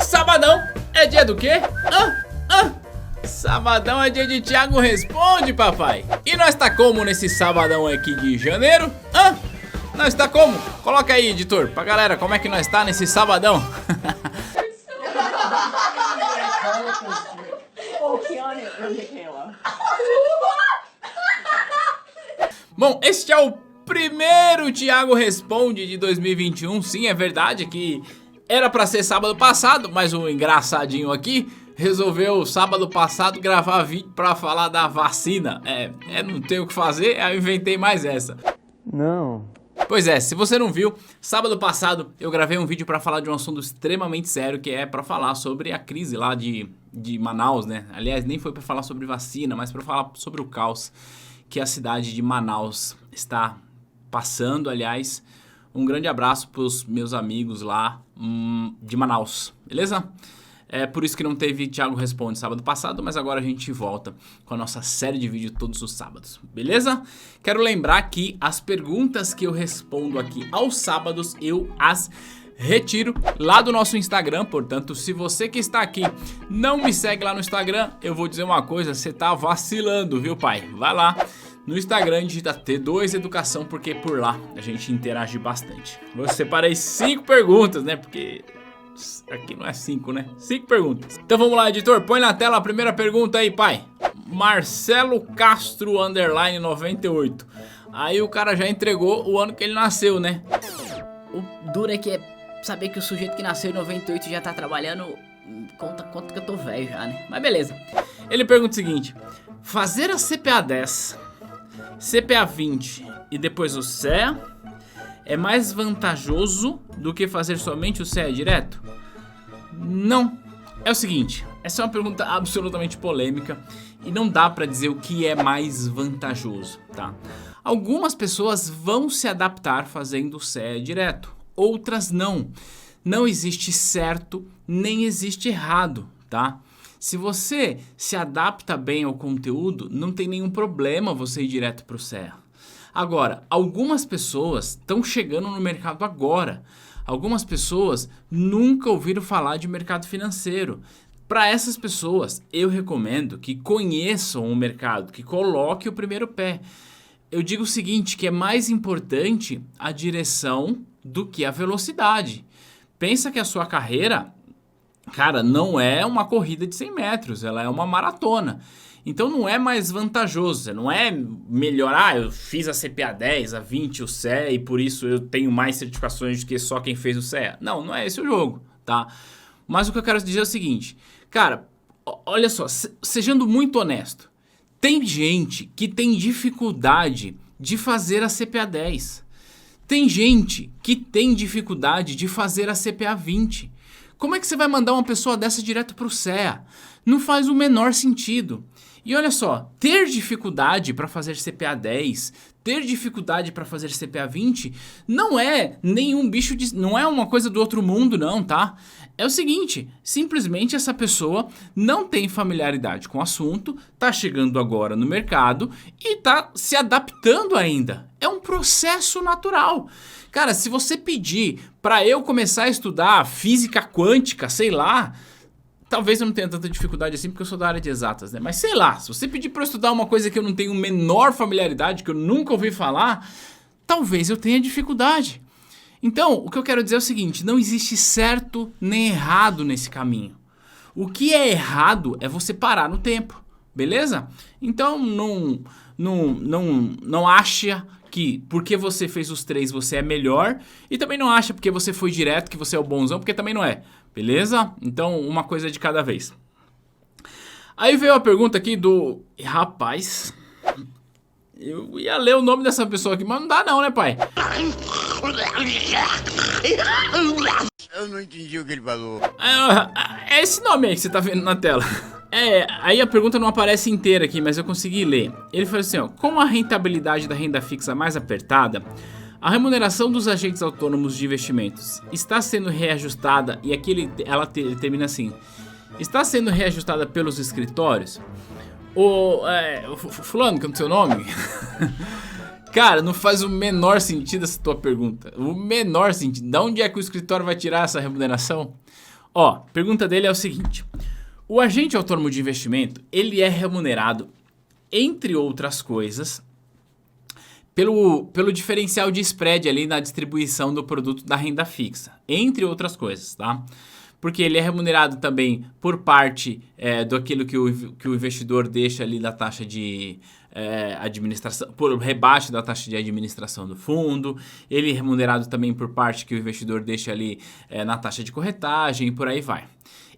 Sabadão é dia do quê? Sabadão é dia de Thiago Responde, papai. E nós tá como nesse sabadão aqui de janeiro? Nós tá como? Coloca aí, editor, pra galera, como é que nós tá nesse sabadão? Bom, este é o primeiro Thiago Responde de 2021. Sim, é verdade que era pra ser sábado passado, mas o engraçadinho aqui resolveu sábado passado gravar vídeo pra falar da vacina. Não tem o que fazer, aí eu inventei mais essa. Não. Pois é, se você não viu, sábado passado eu gravei um vídeo pra falar de um assunto extremamente sério, que é pra falar sobre a crise lá de Manaus, né? Aliás, nem foi pra falar sobre vacina, mas pra falar sobre o caos que a cidade de Manaus está passando. Aliás, um grande abraço pros meus amigos lá de Manaus, beleza? É por isso que não teve Thiago Responde sábado passado, mas agora a gente volta com a nossa série de vídeo todos os sábados, beleza? Quero lembrar que as perguntas que eu respondo aqui aos sábados, eu as retiro lá do nosso Instagram. Portanto, se você que está aqui não me segue lá no Instagram, eu vou dizer uma coisa, você tá vacilando, viu, pai? Vai lá no Instagram, digita T2 Educação, porque por lá a gente interage bastante. Eu separei 5 perguntas, né, porque aqui não é 5, né? 5 perguntas. Então vamos lá, editor, põe na tela a primeira pergunta aí, pai. Marcelo Castro _ 98. Aí o cara já entregou o ano que ele nasceu, né? O duro é que é saber que o sujeito que nasceu em 98 já tá trabalhando. Conta que eu tô velho já, né? Mas beleza. Ele pergunta o seguinte: fazer a CPA 10, CPA 20 e depois o CEA é mais vantajoso do que fazer somente o CEA direto? Não. É o seguinte, essa é uma pergunta absolutamente polêmica e não dá pra dizer o que é mais vantajoso, tá? Algumas pessoas vão se adaptar fazendo o CEA direto, outras não. Não existe certo, nem existe errado, tá? Se você se adapta bem ao conteúdo, não tem nenhum problema você ir direto pro CEA. Agora, algumas pessoas estão chegando no mercado agora. Algumas pessoas nunca ouviram falar de mercado financeiro. Para essas pessoas, eu recomendo que conheçam o mercado, que coloquem o primeiro pé. Eu digo o seguinte, que é mais importante a direção do que a velocidade. Pensa que a sua carreira, cara, não é uma corrida de 100 metros, ela é uma maratona. Então não é mais vantajoso, não é melhor, eu fiz a CPA 10, a 20, o CEA e por isso eu tenho mais certificações do que só quem fez o CEA. Não, não é esse o jogo, tá? Mas o que eu quero dizer é o seguinte, cara, olha só, sejando muito honesto, tem gente que tem dificuldade de fazer a CPA 10. Tem gente que tem dificuldade de fazer a CPA 20. Como é que você vai mandar uma pessoa dessa direto pro CEA? Não faz o menor sentido. E olha só, ter dificuldade para fazer CPA 10, ter dificuldade para fazer CPA 20, não é nenhum bicho não é uma coisa do outro mundo não, tá? É o seguinte, simplesmente essa pessoa não tem familiaridade com o assunto, tá chegando agora no mercado e tá se adaptando ainda. É um processo natural. Cara, se você pedir para eu começar a estudar física quântica, sei lá, talvez eu não tenha tanta dificuldade assim porque eu sou da área de exatas, né? Mas sei lá, se você pedir para eu estudar uma coisa que eu não tenho menor familiaridade, que eu nunca ouvi falar, talvez eu tenha dificuldade. Então, o que eu quero dizer é o seguinte, não existe certo nem errado nesse caminho. O que é errado é você parar no tempo, beleza? Então, não acha que porque você fez os 3 você é melhor e também não acha porque você foi direto que você é o bonzão, porque também não é. Beleza? Então, uma coisa de cada vez. Aí veio a pergunta aqui do... Rapaz, eu ia ler o nome dessa pessoa aqui, mas não dá não, né, pai? Eu não entendi o que ele falou. É esse nome aí que você tá vendo na tela. Aí a pergunta não aparece inteira aqui, mas eu consegui ler. Ele falou assim, ó, com a rentabilidade da renda fixa mais apertada, a remuneração dos agentes autônomos de investimentos está sendo reajustada, e aqui ela termina assim, está sendo reajustada pelos escritórios? Fulano, que é o seu nome? Cara, não faz o menor sentido essa tua pergunta. O menor sentido. De onde é que o escritório vai tirar essa remuneração? Ó, pergunta dele é o seguinte: o agente autônomo de investimento, ele é remunerado, entre outras coisas, pelo diferencial de spread ali na distribuição do produto da renda fixa, entre outras coisas, tá? Porque ele é remunerado também por parte daquilo que o investidor deixa ali da taxa de administração, por rebaixo da taxa de administração do fundo. Ele é remunerado também por parte que o investidor deixa ali na taxa de corretagem e por aí vai.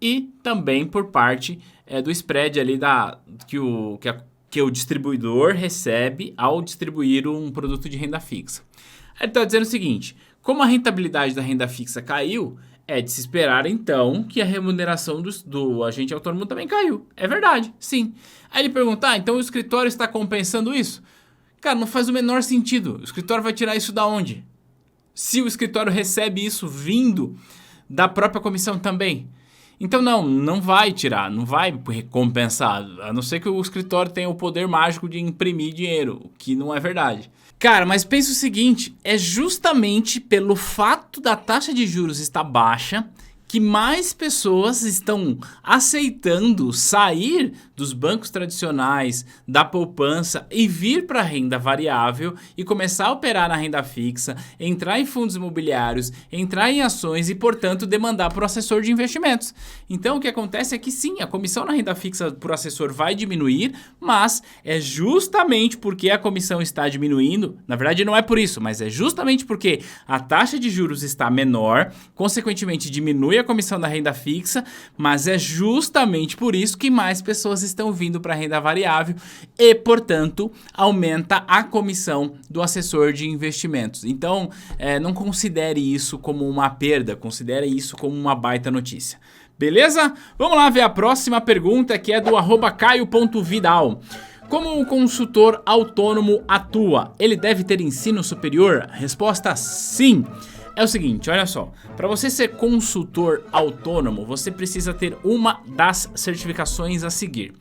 E também por parte do spread ali que o distribuidor recebe ao distribuir um produto de renda fixa. Ele está dizendo o seguinte: como a rentabilidade da renda fixa caiu, é de se esperar então que a remuneração do agente autônomo também caiu. É verdade, sim. Aí ele pergunta: então o escritório está compensando isso? Cara, não faz o menor sentido. O escritório vai tirar isso da onde? Se o escritório recebe isso vindo da própria comissão também. Então não vai tirar, não vai recompensar, a não ser que o escritório tenha o poder mágico de imprimir dinheiro, o que não é verdade. Cara, mas pensa o seguinte, é justamente pelo fato da taxa de juros estar baixa que mais pessoas estão aceitando sair dos bancos tradicionais, da poupança e vir para a renda variável e começar a operar na renda fixa, entrar em fundos imobiliários, entrar em ações e, portanto, demandar por assessor de investimentos. Então, o que acontece é que sim, a comissão na renda fixa por assessor vai diminuir, mas é justamente porque a comissão está diminuindo, na verdade não é por isso, mas é justamente porque a taxa de juros está menor, consequentemente diminui a comissão da renda fixa, mas é justamente por isso que mais pessoas estão vindo para a renda variável e, portanto, aumenta a comissão do assessor de investimentos. Então, não considere isso como uma perda, considere isso como uma baita notícia. Beleza? Vamos lá ver a próxima pergunta, que é do @caio.vidal. Como o consultor autônomo atua? Ele deve ter ensino superior? Resposta: sim. É o seguinte, olha só, para você ser consultor autônomo, você precisa ter uma das certificações a seguir.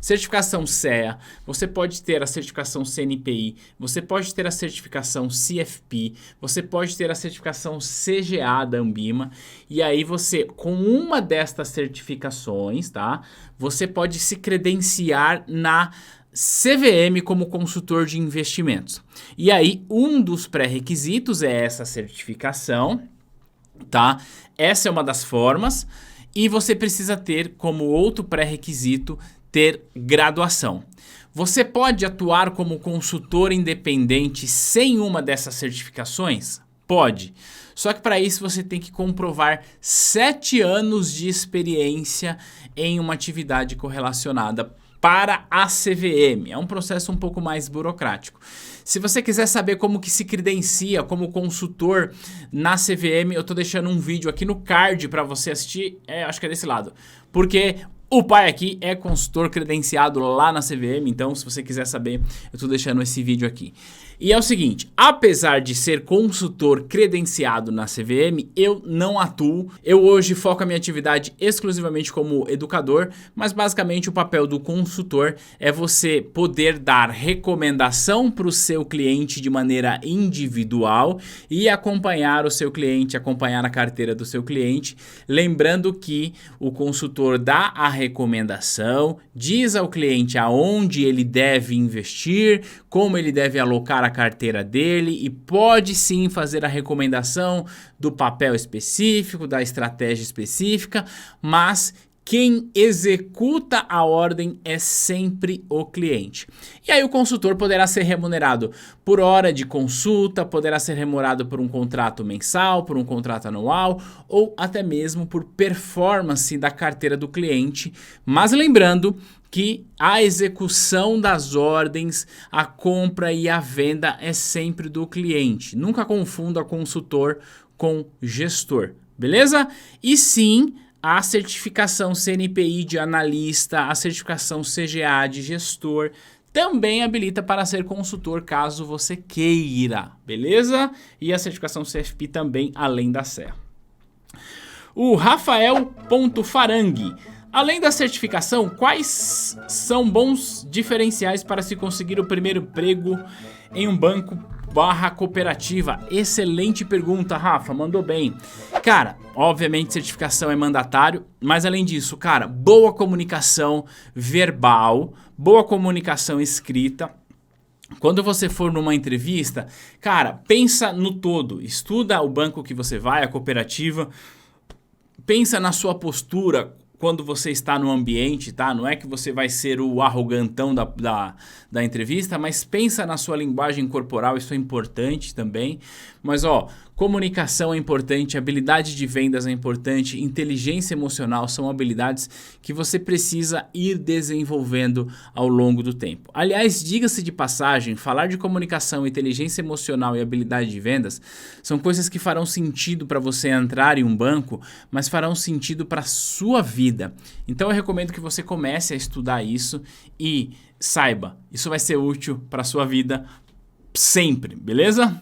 Certificação CEA, você pode ter a certificação CNPI, você pode ter a certificação CFP, você pode ter a certificação CGA da Anbima, e aí você, com uma destas certificações, tá, você pode se credenciar na CVM como consultor de investimentos. E aí, um dos pré-requisitos é essa certificação, tá? Essa é uma das formas. E você precisa ter, como outro pré-requisito, ter graduação. Você pode atuar como consultor independente sem uma dessas certificações? Pode. Só que para isso você tem que comprovar 7 anos de experiência em uma atividade correlacionada para a CVM. É um processo um pouco mais burocrático. Se você quiser saber como que se credencia como consultor na CVM, eu tô deixando um vídeo aqui no card para você assistir, acho que é desse lado, porque o pai aqui é consultor credenciado lá na CVM, então se você quiser saber, eu tô deixando esse vídeo aqui. E é o seguinte, apesar de ser consultor credenciado na CVM, eu não atuo. Eu hoje foco a minha atividade exclusivamente como educador, mas basicamente o papel do consultor é você poder dar recomendação para o seu cliente de maneira individual e acompanhar o seu cliente, acompanhar a carteira do seu cliente. Lembrando que o consultor dá a recomendação, diz ao cliente aonde ele deve investir, como ele deve alocar a carteira dele e pode sim fazer a recomendação do papel específico, da estratégia específica, mas quem executa a ordem é sempre o cliente. E aí o consultor poderá ser remunerado por hora de consulta, poderá ser remunerado por um contrato mensal, por um contrato anual ou até mesmo por performance da carteira do cliente, mas lembrando que a execução das ordens, a compra e a venda é sempre do cliente. Nunca confunda consultor com gestor, beleza? E sim, a certificação CNPI de analista, a certificação CGA de gestor também habilita para ser consultor caso você queira, beleza? E a certificação CFP também, além da CEA. O Rafael.Farangue. Além da certificação, quais são bons diferenciais para se conseguir o primeiro emprego em um banco cooperativa? Excelente pergunta, Rafa, mandou bem. Cara, obviamente certificação é mandatário, mas além disso, cara, boa comunicação verbal, boa comunicação escrita. Quando você for numa entrevista, cara, pensa no todo, estuda o banco que você vai, a cooperativa, pensa na sua postura quando você está no ambiente, tá? Não é que você vai ser o arrogantão da entrevista, mas pensa na sua linguagem corporal, isso é importante também. Mas ó, comunicação é importante, habilidade de vendas é importante, inteligência emocional são habilidades que você precisa ir desenvolvendo ao longo do tempo. Aliás, diga-se de passagem, falar de comunicação, inteligência emocional e habilidade de vendas são coisas que farão sentido para você entrar em um banco, mas farão sentido para a sua vida. Então eu recomendo que você comece a estudar isso e saiba, isso vai ser útil para a sua vida sempre, beleza?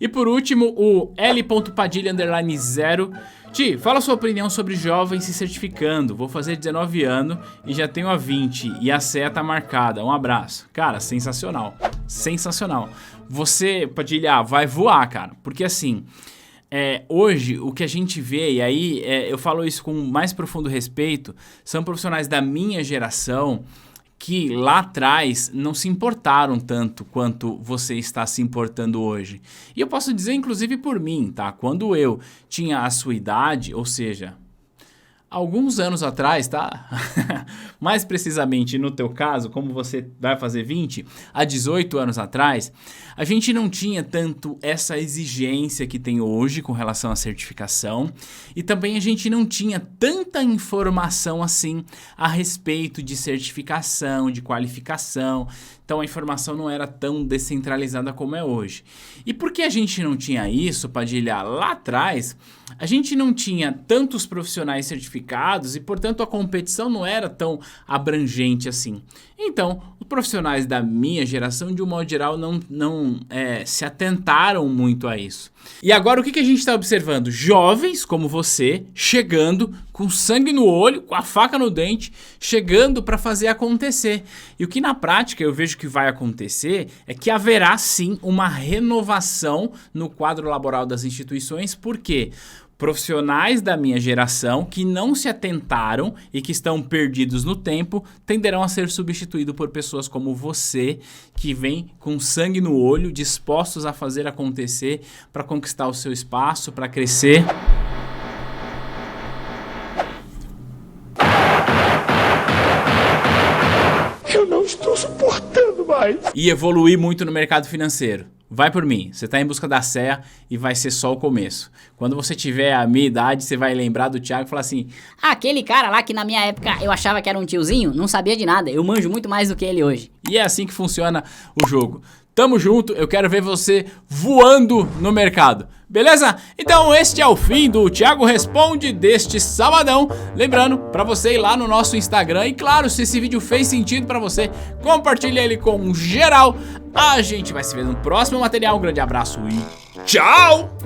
E por último, o L.Padilha_0. Ti, fala sua opinião sobre jovens se certificando. Vou fazer 19 anos e já tenho a 20 e a CE tá marcada. Um abraço. Cara, sensacional. Sensacional. Você, Padilha, vai voar, cara. Porque assim, hoje o que a gente vê, e aí eu falo isso com mais profundo respeito, são profissionais da minha geração que lá atrás não se importaram tanto quanto você está se importando hoje. E eu posso dizer, inclusive, por mim, tá? Quando eu tinha a sua idade, ou seja, alguns anos atrás, tá? Mais precisamente no teu caso, como você vai fazer 20 a 18 anos atrás, a gente não tinha tanto essa exigência que tem hoje com relação à certificação e também a gente não tinha tanta informação assim a respeito de certificação, de qualificação. Então a informação não era tão descentralizada como é hoje. E por que a gente não tinha isso, Padilha? Lá atrás, a gente não tinha tantos profissionais certificados e, portanto, a competição não era tão abrangente assim. Então, os profissionais da minha geração, de um modo geral, não se atentaram muito a isso. E agora o que a gente está observando? Jovens como você, chegando com sangue no olho, com a faca no dente, chegando para fazer acontecer. E o que na prática eu vejo que vai acontecer é que haverá sim uma renovação no quadro laboral das instituições. Por quê? Profissionais da minha geração que não se atentaram e que estão perdidos no tempo tenderão a ser substituídos por pessoas como você, que vem com sangue no olho, dispostos a fazer acontecer para conquistar o seu espaço, para crescer. Eu não estou suportando mais. E evoluir muito no mercado financeiro. Vai por mim, você está em busca da CEA e vai ser só o começo. Quando você tiver a minha idade, você vai lembrar do Thiago e falar assim: aquele cara lá que na minha época eu achava que era um tiozinho, não sabia de nada, eu manjo muito mais do que ele hoje. E é assim que funciona o jogo. Tamo junto, eu quero ver você voando no mercado. Beleza? Então este é o fim do Thiago Responde deste sabadão. Lembrando, pra você ir lá no nosso Instagram. E claro, se esse vídeo fez sentido pra você, compartilha ele com geral. A gente vai se ver no próximo material. Um grande abraço e tchau!